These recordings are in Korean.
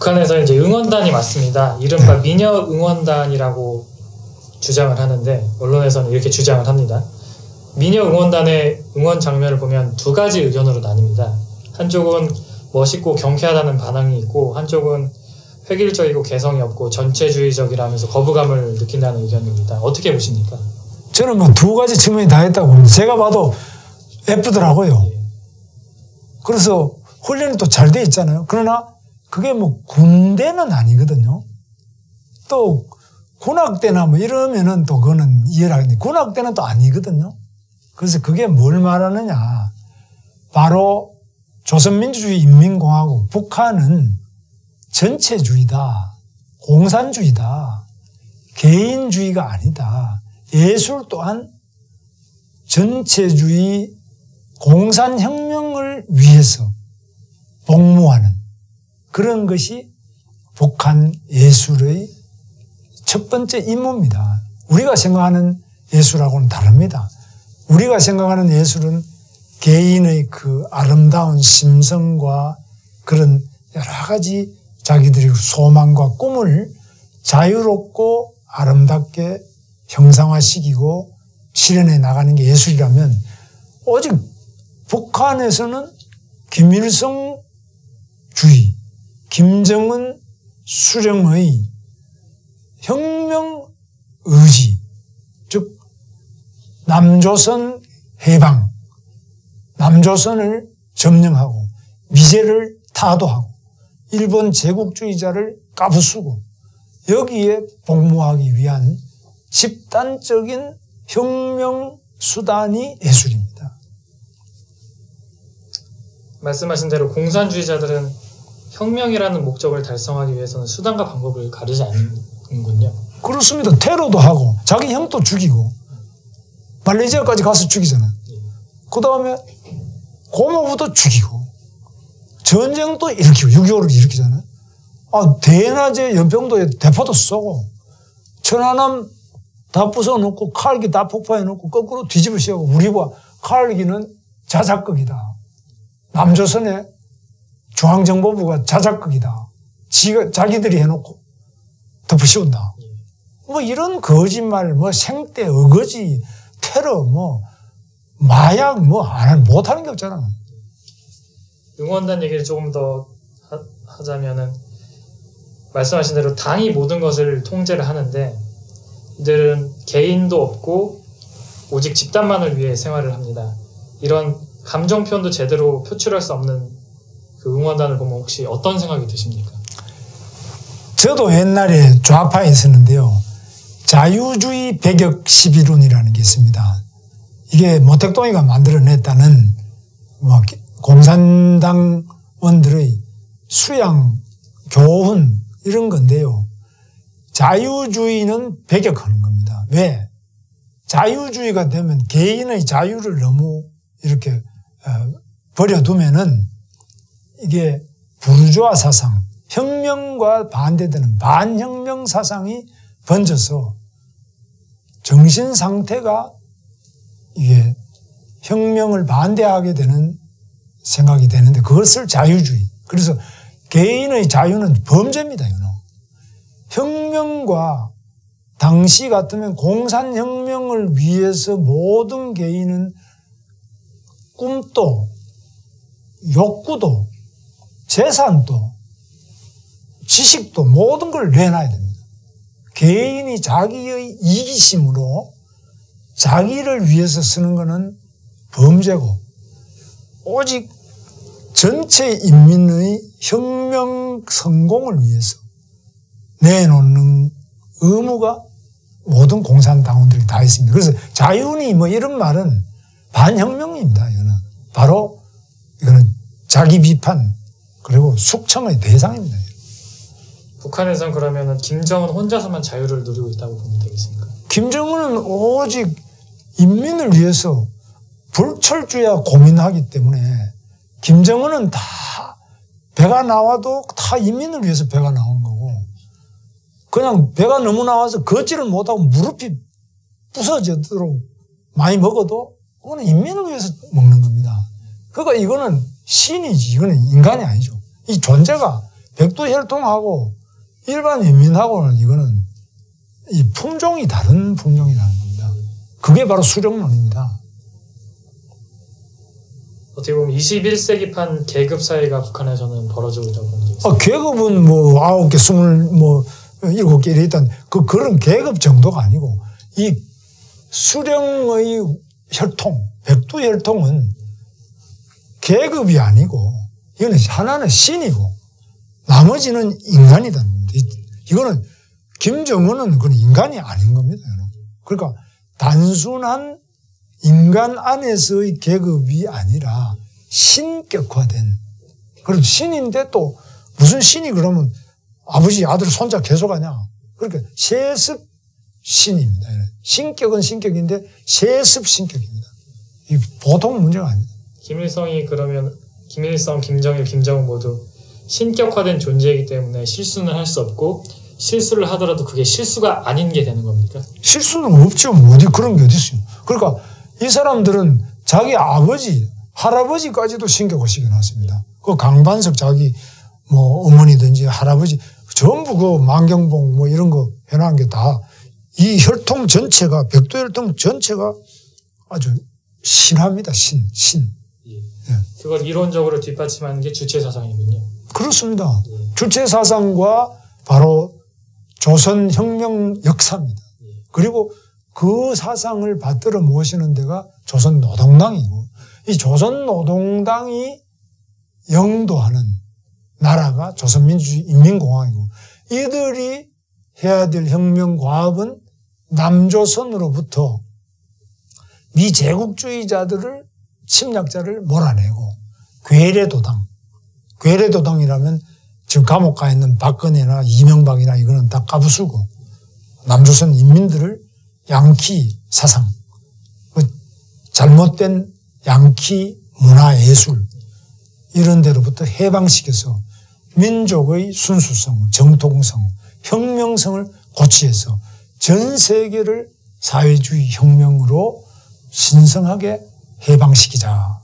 북한에서 이제 응원단이 맞습니다. 이른바 미녀 응원단이라고 주장을 하는데 언론에서는 이렇게 주장을 합니다. 미녀 응원단의 응원 장면을 보면 두 가지 의견으로 나뉩니다. 한쪽은 멋있고 경쾌하다는 반응이 있고 한쪽은 획일적이고 개성이 없고 전체주의적이라면서 거부감을 느낀다는 의견입니다. 어떻게 보십니까? 저는 뭐 두 가지 측면이 다 있다고 봅니다. 제가 봐도 예쁘더라고요. 그래서 훈련이 또 잘 돼 있잖아요. 그러나 그게 뭐 군대는 아니거든요. 또 군악대나 뭐 이러면은 또 그거는 이해를 하겠는데 군악대는 또 아니거든요. 그래서 그게 뭘 말하느냐. 바로 조선민주주의 인민공화국 북한은 전체주의다. 공산주의다. 개인주의가 아니다. 예술 또한 전체주의 공산혁명을 위해서 복무하는 그런 것이 북한 예술의 첫 번째 임무입니다. 우리가 생각하는 예술하고는 다릅니다. 우리가 생각하는 예술은 개인의 그 아름다운 심성과 그런 여러 가지 자기들의 소망과 꿈을 자유롭고 아름답게 형상화시키고 실현해 나가는 게 예술이라면 오직 북한에서는 김일성 주의, 김정은 수령의 혁명 의지, 즉 남조선 해방, 남조선을 점령하고 미제를 타도하고 일본 제국주의자를 까부수고 여기에 복무하기 위한 집단적인 혁명 수단이 예술입니다. 말씀하신 대로 공산주의자들은 혁명이라는 목적을 달성하기 위해서는 수단과 방법을 가르지 않는군요. 그렇습니다. 테러도 하고 자기 형도 죽이고 말레이시아까지 가서 죽이잖아요. 그 다음에 고모부도 죽이고 전쟁도 일으키고 6.25를 일으키잖아요. 대낮에 연평도에 대포도 쏘고 천안함 다 부숴놓고 칼기 다 폭파해놓고 거꾸로 뒤집어 씌우고 우리와 칼기는 자작극이다. 남조선의 중앙정보부가 자작극이다. 자기들이 해놓고 덮어씌운다. 뭐 이런 거짓말, 뭐 생떼, 어거지, 테러, 뭐 마약, 뭐 못하는 게 없잖아. 응원단 얘기를 조금 더 하자면은 말씀하신 대로 당이 모든 것을 통제를 하는데 이들은 개인도 없고 오직 집단만을 위해 생활을 합니다. 이런 감정 표현도 제대로 표출할 수 없는 그 응원단을 보면 혹시 어떤 생각이 드십니까? 저도 옛날에 좌파에 있었는데요. 자유주의 배격 11운이라는 게 있습니다. 이게 모택동이가 만들어냈다는 뭐 공산당원들의 수양, 교훈 이런 건데요. 자유주의는 배격하는 겁니다. 왜? 자유주의가 되면 개인의 자유를 너무 이렇게 버려두면은 이게 부르주아 사상, 혁명과 반대되는 반혁명 사상이 번져서 정신 상태가 이게 혁명을 반대하게 되는 생각이 되는데 그것을 자유주의. 그래서 개인의 자유는 범죄입니다. 혁명과 당시 같으면 공산혁명을 위해서 모든 개인은 꿈도 욕구도 재산도 지식도 모든 걸 내놔야 됩니다. 개인이 자기의 이기심으로 자기를 위해서 쓰는 것은 범죄고 오직 전체 인민의 혁명 성공을 위해서 내놓는 의무가 모든 공산당원들이 다 있습니다. 그래서 자유니 뭐 이런 말은 반혁명입니다. 이거는 바로 이거는 자기 비판 그리고 숙청의 대상입니다. 북한에선 그러면은 김정은 혼자서만 자유를 누리고 있다고 보면 되겠습니까? 김정은은 오직 인민을 위해서 불철주야 고민하기 때문에 김정은은 다 배가 나와도 다 인민을 위해서 배가 나오는 거고 그냥 배가 너무 나와서 걷지를 못하고 무릎이 부서지도록 많이 먹어도 그거는 인민을 위해서 먹는 겁니다. 그러니까 이거는 신이지 이거는 인간이 아니죠. 이 존재가 백두혈통하고 일반 인민하고는 이거는 이 품종이 다른 품종이라는 겁니다. 그게 바로 수령론입니다. 어떻게 보면 21세기판 계급 사회가 북한에서는 벌어지고 있다고 보면 되겠습니다. 계급은 뭐 9개, 7개 이래 있단 그런 계급 정도가 아니고 이 수령의 혈통, 백두혈통은 계급이 아니고 이거는 하나는 신이고 나머지는 인간이다. 이거는 김정은은 그건 인간이 아닌 겁니다. 그러니까 단순한 인간 안에서의 계급이 아니라 신격화된 그리고 신인데 또 무슨 신이 그러면 아버지, 아들, 손자 계속하냐. 그러니까 세습 신입니다. 신격은 신격인데 세습 신격입니다. 이 보통 문제가 아닙니다. 김일성이 그러면 김일성, 김정일, 김정은 모두 신격화된 존재이기 때문에 실수는 할 수 없고 실수를 하더라도 그게 실수가 아닌 게 되는 겁니까? 실수는 없죠. 어디 그런 게 어디 있어요. 그러니까 이 사람들은 자기 아버지, 할아버지까지도 신격화시켜놨습니다. 그 강반석 자기 뭐 어머니든지 할아버지 전부 그 만경봉 뭐 이런 거 해놓은 게 다 이 혈통 전체가 백두혈통 전체가 아주 신합니다. 신. 예. 그걸 이론적으로 뒷받침하는 게 주체사상이군요. 그렇습니다. 주체사상과 바로 조선혁명 역사입니다. 그리고 그 사상을 받들어 모시는 데가 조선노동당이고 이 조선노동당이 영도하는 나라가 조선민주주의 인민공화국이고 이들이 해야 될 혁명 과업은 남조선으로부터 미제국주의자들을 침략자를 몰아내고 괴뢰도당이라면 지금 감옥 가 있는 박근혜나 이명박이나 이거는 다 까부수고 남조선 인민들을 양키 사상, 잘못된 양키 문화예술 이런 데로부터 해방시켜서 민족의 순수성, 정통성, 혁명성을 고취해서 전 세계를 사회주의 혁명으로 신성하게 해방시키자.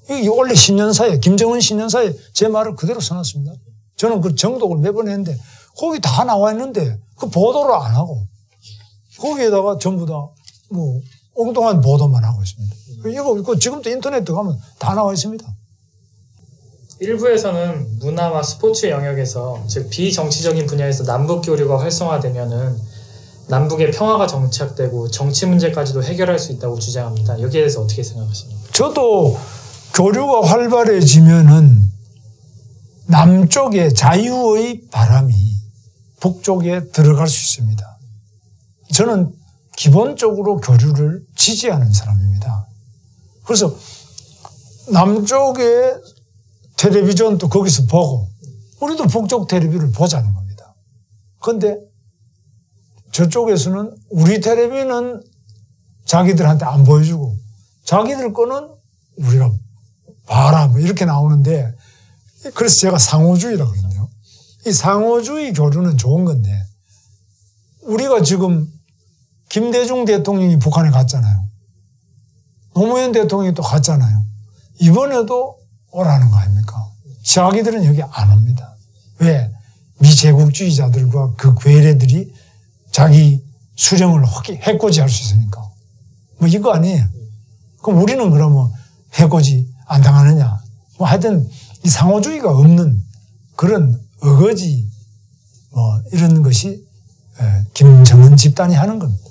이게 원래 신년사에 김정은 신년사에 제 말을 그대로 써놨습니다. 저는 그 정독을 몇 번 했는데 거기 다 나와 있는데 그 보도를 안 하고 거기에다가 전부 다 뭐 엉뚱한 보도만 하고 있습니다. 이거 지금도 인터넷 들어가면 다 나와 있습니다. 일부에서는 문화와 스포츠 영역에서 즉 비정치적인 분야에서 남북 교류가 활성화되면은 남북의 평화가 정착되고 정치 문제까지도 해결할 수 있다고 주장합니다. 여기에 대해서 어떻게 생각하십니까? 저도 교류가 활발해지면은 남쪽의 자유의 바람이 북쪽에 들어갈 수 있습니다. 저는 기본적으로 교류를 지지하는 사람입니다. 그래서 남쪽의 텔레비전도 거기서 보고 우리도 북쪽 텔레비를 보자는 겁니다. 그런데 저쪽에서는 우리 텔레비는 자기들한테 안 보여주고 자기들 거는 우리가 봐라 뭐 이렇게 나오는데 그래서 제가 상호주의라고 그러는데요. 이 상호주의 교류는 좋은 건데 우리가 지금 김대중 대통령이 북한에 갔잖아요. 노무현 대통령이 또 갔잖아요. 이번에도 오라는 거 아닙니까? 자기들은 여기 안 옵니다. 왜? 미제국주의자들과 그 괴뢰들이 자기 수령을 해코지할 수 있으니까. 뭐 이거 아니에요. 그럼 우리는 그러면 해코지 안 당하느냐? 뭐 하여튼 이 상호주의가 없는 그런 어거지 뭐 이런 것이 김정은 집단이 하는 겁니다.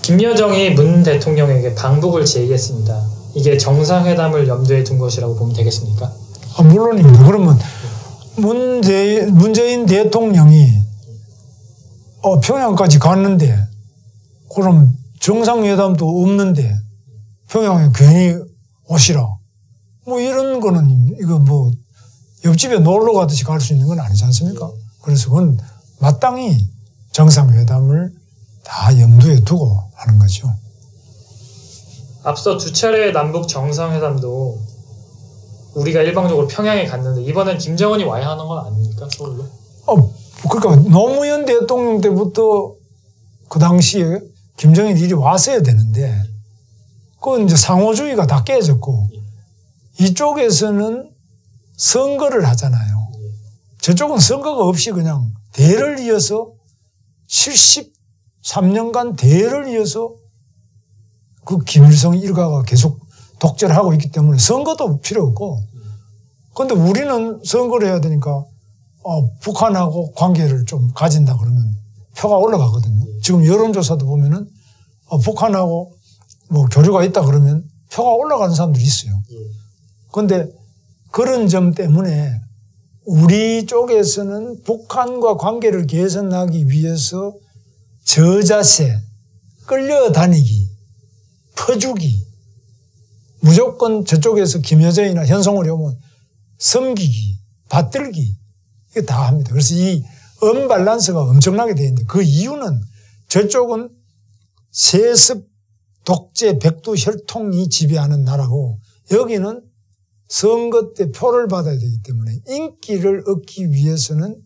김여정이 문 대통령에게 방북을 제의했습니다. 이게 정상회담을 염두에 둔 것이라고 보면 되겠습니까? 물론입니다. 그러면 문재인 대통령이 평양까지 갔는데 그럼 정상회담도 없는데 평양에 괜히 오시라. 뭐 이런 거는 이거 뭐 옆집에 놀러 가듯이 갈 수 있는 건 아니지 않습니까? 그래서 그건 마땅히 정상회담을 다 염두에 두고 하는 거죠. 앞서 두 차례의 남북 정상회담도 우리가 일방적으로 평양에 갔는데 이번엔 김정은이 와야 하는 건 아닙니까? 서울로? 그러니까 노무현 대통령 때부터 그 당시에 김정일이 이리 왔어야 되는데 그건 이제 상호주의가 다 깨졌고 이쪽에서는 선거를 하잖아요. 저쪽은 선거가 없이 그냥 대를 이어서 73년간 대를 이어서 그 김일성 일가가 계속 독재를 하고 있기 때문에 선거도 필요 없고, 그런데 우리는 선거를 해야 되니까 북한하고 관계를 좀 가진다 그러면 표가 올라가거든요. 지금 여론조사도 보면은 북한하고 뭐 교류가 있다 그러면 표가 올라가는 사람들이 있어요. 그런데 그런 점 때문에 우리 쪽에서는 북한과 관계를 개선하기 위해서 저자세, 끌려다니기, 퍼주기, 무조건 저쪽에서 김여정이나 현송월이 오면 섬기기, 받들기, 이게 다 합니다. 그래서 이 언밸런스가 엄청나게 되어 있는데, 그 이유는 저쪽은 세습, 독재, 백두, 혈통이 지배하는 나라고, 여기는 선거 때 표를 받아야 되기 때문에 인기를 얻기 위해서는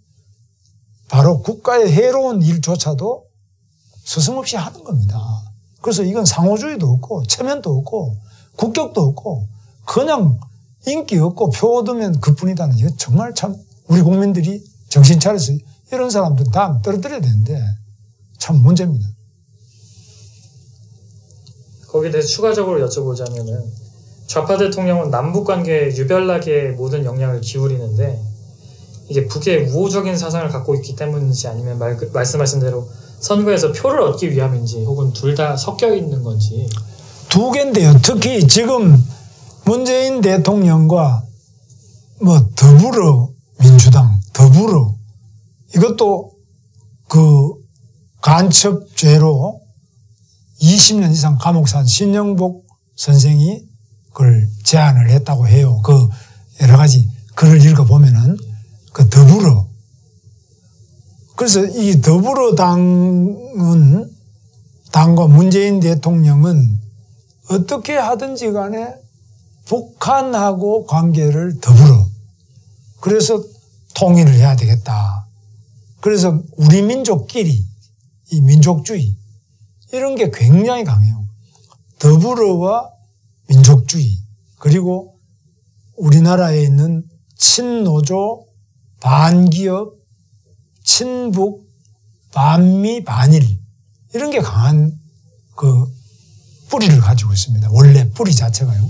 바로 국가에 해로운 일조차도 서슴없이 하는 겁니다. 그래서 이건 상호주의도 없고 체면도 없고 국격도 없고 그냥 인기 없고 표 얻으면 그뿐이다는, 이거 정말 참 우리 국민들이 정신 차려서 이런 사람들 다 떨어뜨려야 되는데 참 문제입니다. 거기에 대해서 추가적으로 여쭤보자면은, 좌파 대통령은 남북 관계에 유별나게 모든 영향을 기울이는데, 이게 북의 우호적인 사상을 갖고 있기 때문인지, 아니면 말씀하신 대로 선거에서 표를 얻기 위함인지, 혹은 둘 다 섞여 있는 건지. 두 개인데요. 특히 지금 문재인 대통령과 뭐 더불어민주당, 더불어, 이것도 그 간첩죄로 20년 이상 감옥 산 신영복 선생이 그걸 제안을 했다고 해요. 그 여러 가지 글을 읽어보면은 그 더불어. 그래서 이 더불어당은, 당과 문재인 대통령은 어떻게 하든지 간에 북한하고 관계를 더불어. 그래서 통일을 해야 되겠다. 그래서 우리 민족끼리 이 민족주의 이런 게 굉장히 강해요. 더불어와 민족주의, 그리고 우리나라에 있는 친노조, 반기업, 친북, 반미, 반일, 이런 게 강한 그 뿌리를 가지고 있습니다. 원래 뿌리 자체가요.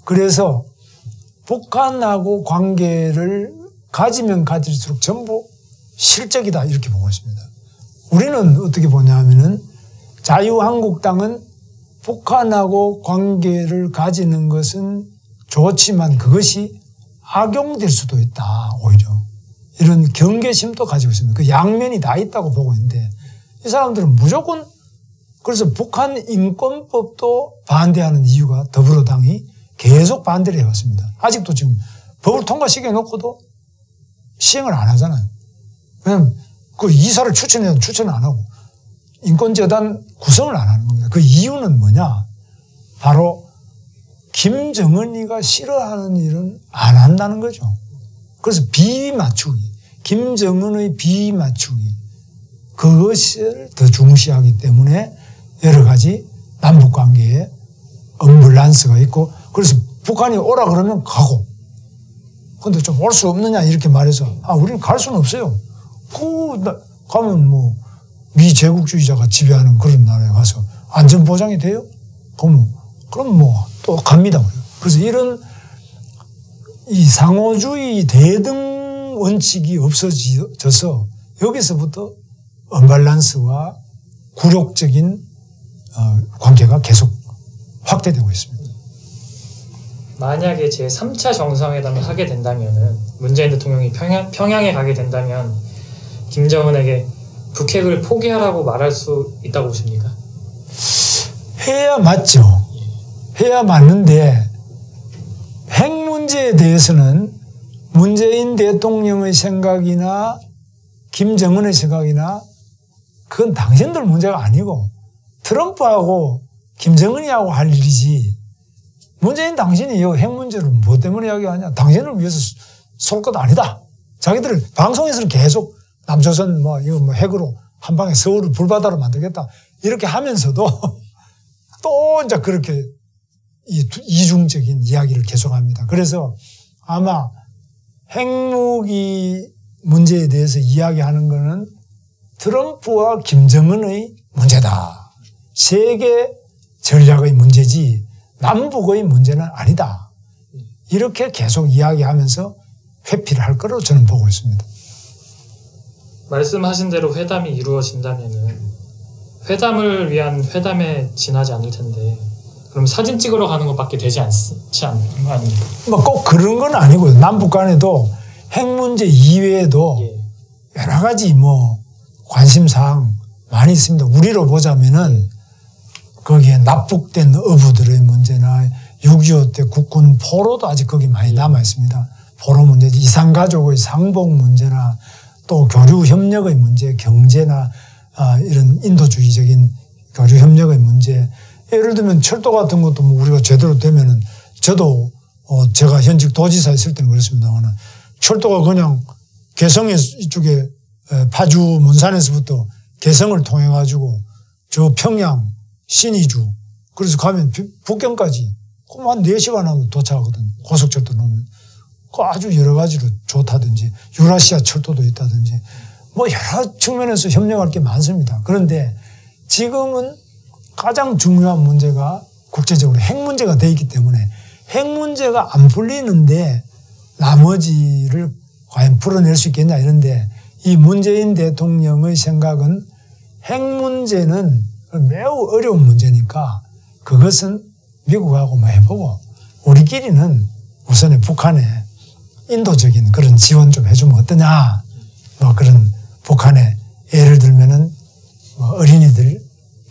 그래서 북한하고 관계를 가지면 가질수록 전부 실적이다, 이렇게 보고 있습니다. 우리는 어떻게 보냐 하면은, 자유한국당은 북한하고 관계를 가지는 것은 좋지만 그것이 악용될 수도 있다, 오히려. 이런 경계심도 가지고 있습니다. 그 양면이 다 있다고 보고 있는데, 이 사람들은 무조건, 그래서 북한 인권법도 반대하는 이유가 더불어당이 계속 반대를 해왔습니다. 아직도 지금 법을 통과시켜 놓고도 시행을 안 하잖아요. 왜냐하면 그 이사를 추천해도 추천을 안 하고 인권재단 구성을 안 하는 겁니다. 그 이유는 뭐냐? 바로 김정은이가 싫어하는 일은 안 한다는 거죠. 그래서 비위 맞추기, 김정은의 비위 맞추기, 그것을 더 중시하기 때문에 여러 가지 남북관계에 언밸런스가 있고, 그래서 북한이 오라 그러면 가고, 근데 좀 올 수 없느냐 이렇게 말해서, 우리는 갈 수는 없어요. 가면 뭐 미제국주의자가 지배하는 그런 나라에 가서 안전보장이 돼요? 그럼 뭐 또 갑니다. 그래서 이런 이 상호주의 대등 원칙이 없어져서 여기서부터 언밸런스와 굴욕적인 관계가 계속 확대되고 있습니다. 만약에 제3차 정상회담을 하게 된다면은, 문재인 대통령이 평양에 가게 된다면 김정은에게 북핵을 포기하라고 말할 수 있다고 보십니까? 해야 맞죠. 해야 맞는데, 핵 문제에 대해서는 문재인 대통령의 생각이나 김정은의 생각이나 그건 당신들 문제가 아니고 트럼프하고 김정은이하고 할 일이지, 문재인 당신이 이 핵 문제를 뭐 때문에 이야기하냐? 당신을 위해서 쏠 것 아니다. 자기들 방송에서는 계속 남조선 이거 핵으로 한 방에 서울을 불바다로 만들겠다 이렇게 하면서도 또 이제 그렇게 이중적인 이야기를 계속합니다. 그래서 아마 핵무기 문제에 대해서 이야기하는 것은 트럼프와 김정은의 문제다. 세계 전략의 문제지 남북의 문제는 아니다. 이렇게 계속 이야기하면서 회피를 할 거로 저는 보고 있습니다. 말씀하신 대로 회담이 이루어진다면은 회담을 위한 회담에 지나지 않을 텐데 그럼 사진 찍으러 가는 것밖에 되지 않지 않는 거 아닙니까? 뭐 꼭 그런 건 아니고요. 남북 간에도 핵 문제 이외에도 여러 가지 뭐 관심사항 많이 있습니다. 우리로 보자면은 거기에 납북된 어부들의 문제나 6.25 때 국군 포로도 아직 거기 많이 남아 있습니다. 포로 문제, 이산가족의 상봉 문제나 또 교류 협력의 문제, 경제나 이런 인도주의적인 교류 협력의 문제. 예를 들면 철도 같은 것도 뭐 우리가 제대로 되면은 저도 제가 현직 도지사 있을 때는 그렇습니다만 철도가 그냥 개성 이쪽에 파주 문산에서부터 개성을 통해 가지고 저 평양 신의주 그래서 가면 북경까지 그럼 한 4시간 하면 도착하거든. 고속철도 놓으면. 그 아주 여러 가지로 좋다든지 유라시아 철도도 있다든지 뭐 여러 측면에서 협력할 게 많습니다. 그런데 지금은 가장 중요한 문제가 국제적으로 핵 문제가 돼 있기 때문에 핵 문제가 안 풀리는데 나머지를 과연 풀어낼 수 있겠냐 이런데 이 문재인 대통령의 생각은 핵 문제는 매우 어려운 문제니까 그것은 미국하고 뭐 해보고 우리끼리는 우선에 북한에 인도적인 그런 지원 좀 해주면 어떠냐. 뭐 그런 북한에 예를 들면은 뭐 어린이들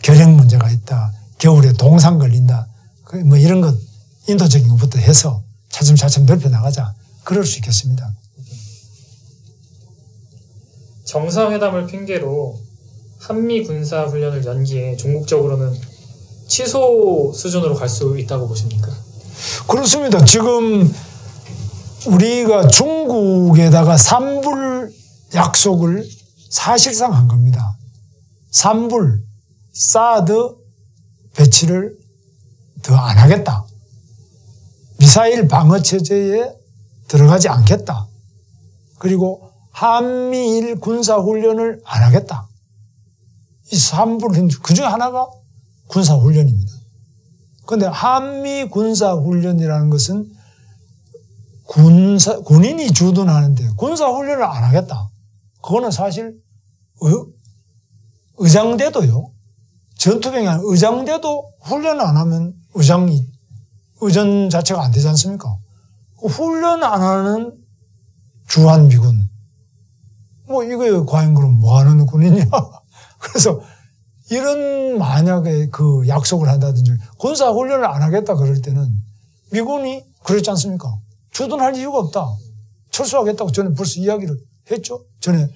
결핵 문제가 있다. 겨울에 동상 걸린다. 뭐 이런 것 인도적인 것부터 해서 차츰차츰 넓혀 나가자. 그럴 수 있겠습니다. 정상회담을 핑계로 한미 군사 훈련을 연기해 종국적으로는 취소 수준으로 갈 수 있다고 보십니까? 그렇습니다. 지금 우리가 중국에다가 산불 약속을 사실상 한 겁니다. 산불, 사드 배치를 더 안 하겠다. 미사일 방어 체제에 들어가지 않겠다. 그리고 한미일 군사훈련을 안 하겠다. 이 산불, 그 중에 하나가 군사훈련입니다. 그런데 한미 군사훈련이라는 것은 군인이 주둔하는데 군사훈련을 안 하겠다. 그거는 사실 의장대도요. 전투병이 의장대도 훈련을 안 하면 의전 자체가 안 되지 않습니까? 훈련 안 하는 주한미군. 뭐 이거 과연 그럼 뭐 하는 군이냐. 그래서 이런 만약에 그 약속을 한다든지 군사훈련을 안 하겠다 그럴 때는 미군이 그랬지 않습니까? 주둔할 이유가 없다. 철수하겠다고 전에 벌써 이야기를 했죠. 전에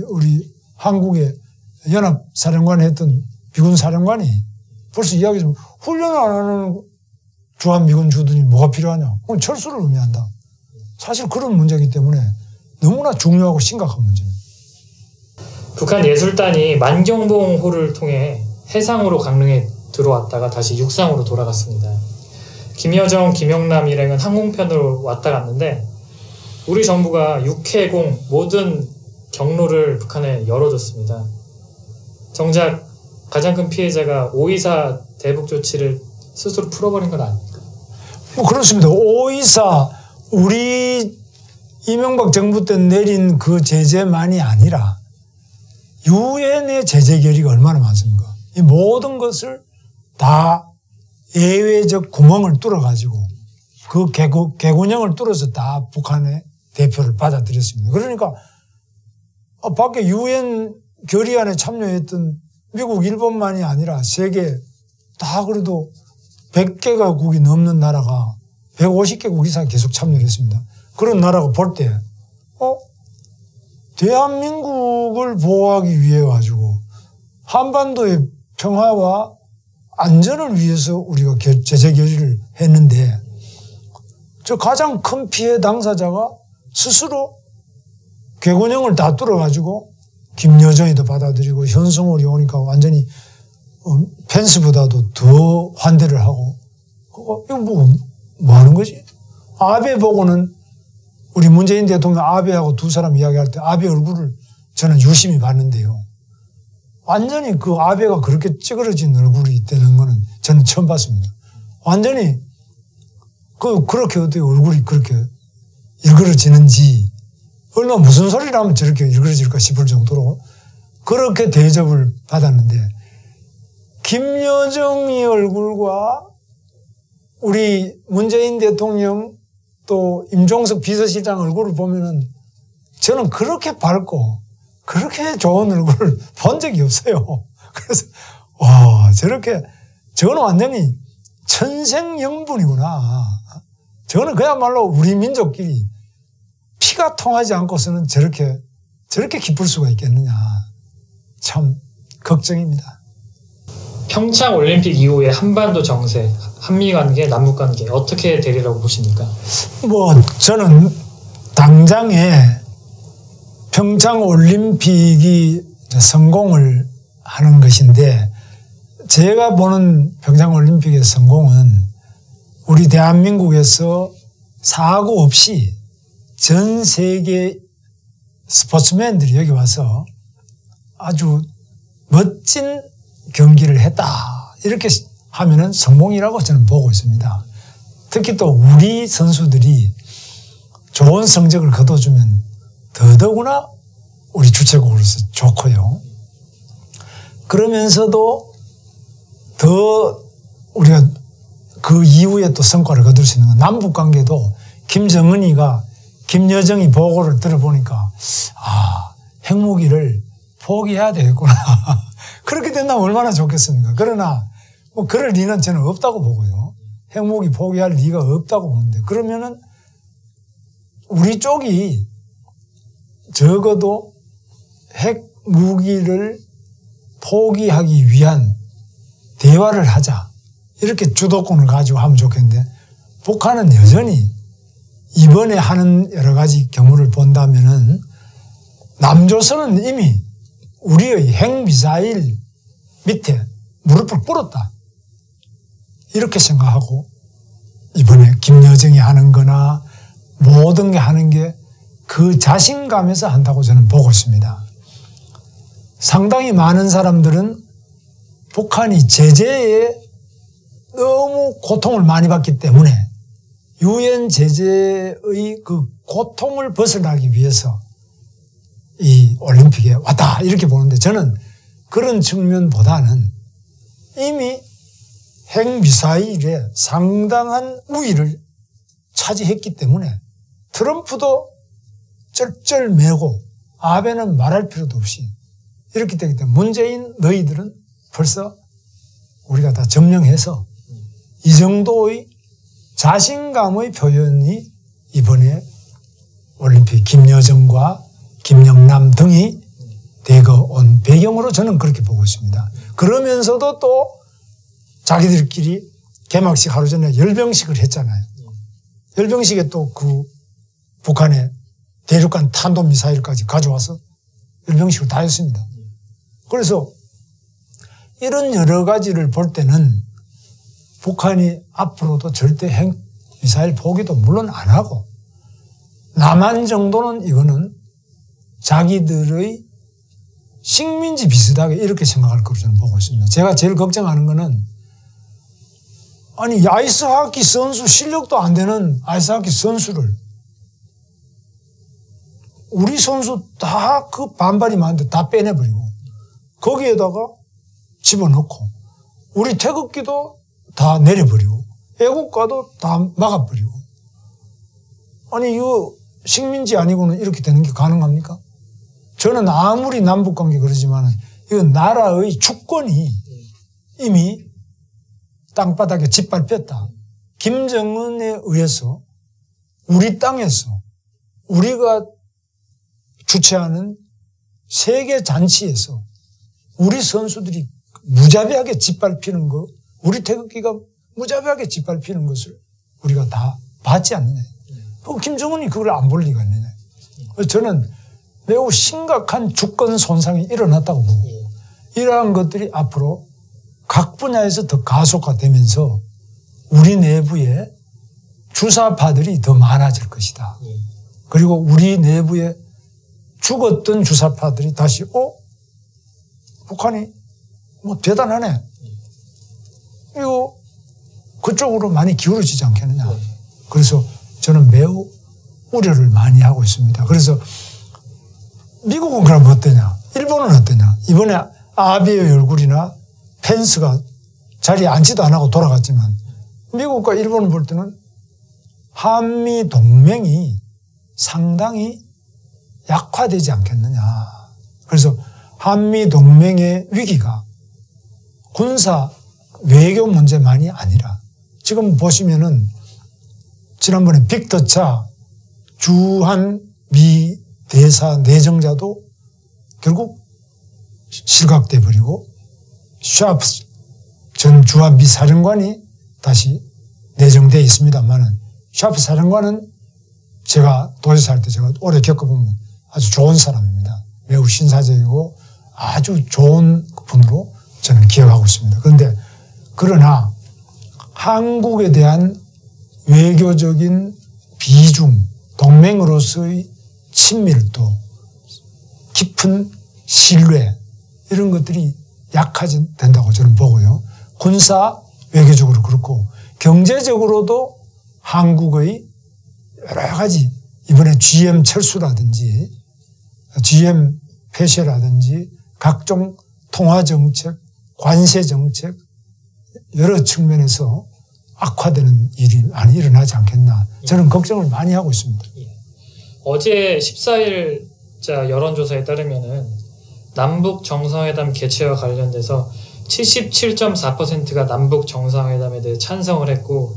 우리 한국의 연합사령관에 했던 미군 사령관이 벌써 이야기했지만 훈련을 안 하는 주한미군 주둔이 뭐가 필요하냐. 그건 철수를 의미한다. 사실 그런 문제이기 때문에 너무나 중요하고 심각한 문제입니다. 북한 예술단이 만경봉호를 통해 해상으로 강릉에 들어왔다가 다시 육상으로 돌아갔습니다. 김여정, 김영남 일행은 항공편으로 왔다 갔는데 우리 정부가 육해공 모든 경로를 북한에 열어줬습니다. 정작 가장 큰 피해자가 5.24 대북 조치를 스스로 풀어버린 건 아닙니까? 뭐 그렇습니다. 5.24 우리 이명박 정부 때 내린 그 제재만이 아니라 유엔의 제재 결의가 얼마나 많습니까? 이 모든 것을 다 예외적 구멍을 뚫어가지고 그 개구녕을 뚫어서 다 북한의 대표를 받아들였습니다. 그러니까 밖에 유엔 결의안에 참여했던 미국, 일본만이 아니라 세계 다 그래도 100개국이 넘는 나라가 150개국 이상 계속 참여를 했습니다. 그런 나라가 볼 때 대한민국을 보호하기 위해 가지고 한반도의 평화와 안전을 위해서 우리가 제재 결의를 했는데 저 가장 큰 피해 당사자가 스스로 궤곤형을 다 뚫어가지고 김여정이도 받아들이고 현승월이 오니까 완전히 펜스보다도 더 환대를 하고 이거 뭐 하는 거지? 아베 보고는 우리 문재인 대통령 아베하고 두 사람 이야기할 때 아베 얼굴을 저는 유심히 봤는데요. 완전히 그 아베가 그렇게 찌그러진 얼굴이 있다는 거는 저는 처음 봤습니다. 완전히 그렇게 어떻게 얼굴이 그렇게 일그러지는지, 얼마나 무슨 소리를 하면 저렇게 일그러질까 싶을 정도로 그렇게 대접을 받았는데, 김여정의 얼굴과 우리 문재인 대통령 또 임종석 비서실장 얼굴을 보면은 저는 그렇게 밝고 그렇게 좋은 얼굴을 본 적이 없어요. 그래서 와, 저는 완전히 천생연분이구나. 저는 그야말로 우리 민족끼리 피가 통하지 않고서는 저렇게 기쁠 수가 있겠느냐. 참 걱정입니다. 평창 올림픽 이후에 한반도 정세, 한미 관계, 남북 관계 어떻게 되리라고 보십니까? 저는 당장에 평창 올림픽이 성공을 하는 것인데, 제가 보는 평창 올림픽의 성공은 우리 대한민국에서 사고 없이 전 세계 스포츠맨들이 여기 와서 아주 멋진 경기를 했다, 이렇게 하면은 성공이라고 저는 보고 있습니다. 특히 또 우리 선수들이 좋은 성적을 거둬주면 더더구나 우리 주최국으로서 좋고요. 그러면서도 더 우리가 그 이후에 또 성과를 거둘 수 있는 건, 남북관계도 김정은이가 김여정이 보고를 들어보니까 핵무기를 포기해야 되겠구나. 그렇게 된다면 얼마나 좋겠습니까? 그러나 그럴 리는 저는 없다고 보고요. 핵무기 포기할 리가 없다고 보는데, 그러면은 우리 쪽이 적어도 핵무기를 포기하기 위한 대화를 하자, 이렇게 주도권을 가지고 하면 좋겠는데, 북한은 여전히 이번에 하는 여러 가지 경우를 본다면은 남조선은 이미 우리의 핵미사일 밑에 무릎을 꿇었다, 이렇게 생각하고 이번에 김여정이 하는 거나 모든 게 하는 게 그 자신감에서 한다고 저는 보고 있습니다. 상당히 많은 사람들은 북한이 제재에 너무 고통을 많이 받기 때문에 유엔 제재의 그 고통을 벗어나기 위해서 이 올림픽에 왔다, 이렇게 보는데, 저는 그런 측면보다는 이미 핵미사일에 상당한 우위를 차지했기 때문에 트럼프도 쩔쩔매고 아베는 말할 필요도 없이 이렇게 되기 때문에, 문재인 너희들은 벌써 우리가 다 점령해서 이 정도의 자신감의 표현이 이번에 올림픽 김여정과 김영남 등이 되고 온 배경으로 저는 그렇게 보고 있습니다. 그러면서도 또 자기들끼리 개막식 하루 전에 열병식을 했잖아요. 열병식에 또 그 북한의 대륙간 탄도미사일까지 가져와서 열병식을 다 했습니다. 그래서 이런 여러 가지를 볼 때는 북한이 앞으로도 절대 핵미사일 포기도 물론 안 하고, 남한 정도는 이거는 자기들의 식민지 비슷하게 이렇게 생각할 거로 저는 보고 있습니다. 제가 제일 걱정하는 거는, 아니 아이스하키 선수, 실력도 안 되는 아이스하키 선수를 우리 선수 다 그 반발이 많은데 다 빼내버리고 거기에다가 집어넣고, 우리 태극기도 다 내려버리고 애국가도 다 막아버리고, 아니 이거 식민지 아니고는 이렇게 되는 게 가능합니까? 저는 아무리 남북관계 그러지만 이건 나라의 주권이 이미 땅바닥에 짓밟혔다. 김정은에 의해서 우리 땅에서 우리가 주최하는 세계 잔치에서 우리 선수들이 무자비하게 짓밟히는 거, 우리 태극기가 무자비하게 짓밟히는 것을 우리가 다 봤지 않느냐. 김정은이 그걸 안 볼 리가 있느냐. 저는 매우 심각한 주권 손상이 일어났다고 보고, 이러한 것들이 앞으로 각 분야에서 더 가속화되면서 우리 내부에 주사파들이 더 많아질 것이다. 그리고 우리 내부에 죽었던 주사파들이 다시 북한이 뭐 대단하네. 이거 그쪽으로 많이 기울어지지 않겠느냐. 그래서 저는 매우 우려를 많이 하고 있습니다. 그래서 미국은 그럼 어떠냐? 일본은 어떠냐? 이번에 아베의 얼굴이나 펜스가 자리에 앉지도 안 하고 돌아갔지만 미국과 일본을 볼 때는 한미 동맹이 상당히 약화되지 않겠느냐. 그래서 한미 동맹의 위기가 군사 외교 문제만이 아니라 지금 보시면은 지난번에 빅터 차 주한 미 대사 내정자도 결국 실각돼 버리고 샤프 전 주한 미 사령관이 다시 내정되어 있습니다만은 샤프 사령관은 제가 도지사 할 때 제가 오래 겪어보면 아주 좋은 사람입니다. 매우 신사적이고 아주 좋은 분으로 저는 기억하고 있습니다. 그러나 한국에 대한 외교적인 비중, 동맹으로서의 친밀도, 깊은 신뢰 이런 것들이 약화된다고 저는 보고요. 군사 외교적으로 그렇고 경제적으로도 한국의 여러 가지 이번에 GM 철수라든지 GM 폐쇄라든지 각종 통화정책, 관세정책 여러 측면에서 악화되는 일이 많이 일어나지 않겠나 저는 걱정을 많이 하고 있습니다. 어제 14일자 여론조사에 따르면은 남북 정상회담 개최와 관련돼서 77.4%가 남북 정상회담에 대해 찬성을 했고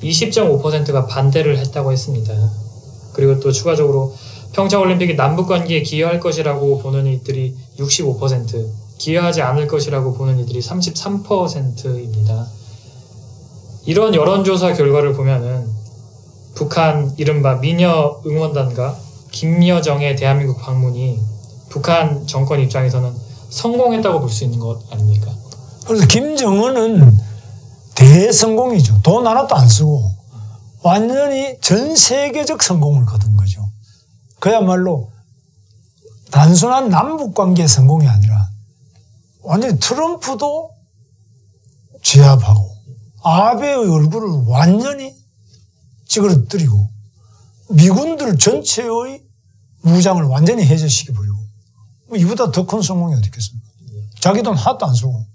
20.5%가 반대를 했다고 했습니다. 그리고 또 추가적으로 평창올림픽이 남북관계에 기여할 것이라고 보는 이들이 65%, 기여하지 않을 것이라고 보는 이들이 33%입니다. 이런 여론조사 결과를 보면은 북한 이른바 미녀 응원단과 김여정의 대한민국 방문이 북한 정권 입장에서는 성공했다고 볼 수 있는 것 아닙니까? 그래서 김정은은 대성공이죠. 돈 하나도 안 쓰고 완전히 전 세계적 성공을 거둔 거죠. 그야말로 단순한 남북관계 성공이 아니라 완전히 트럼프도 제압하고 아베의 얼굴을 완전히 찌그러뜨리고 미군들 전체의 무장을 완전히 해제시켜버리고 뭐 이보다 더 큰 성공이 어디 있겠습니까? 자기 돈 하나도 안 쓰고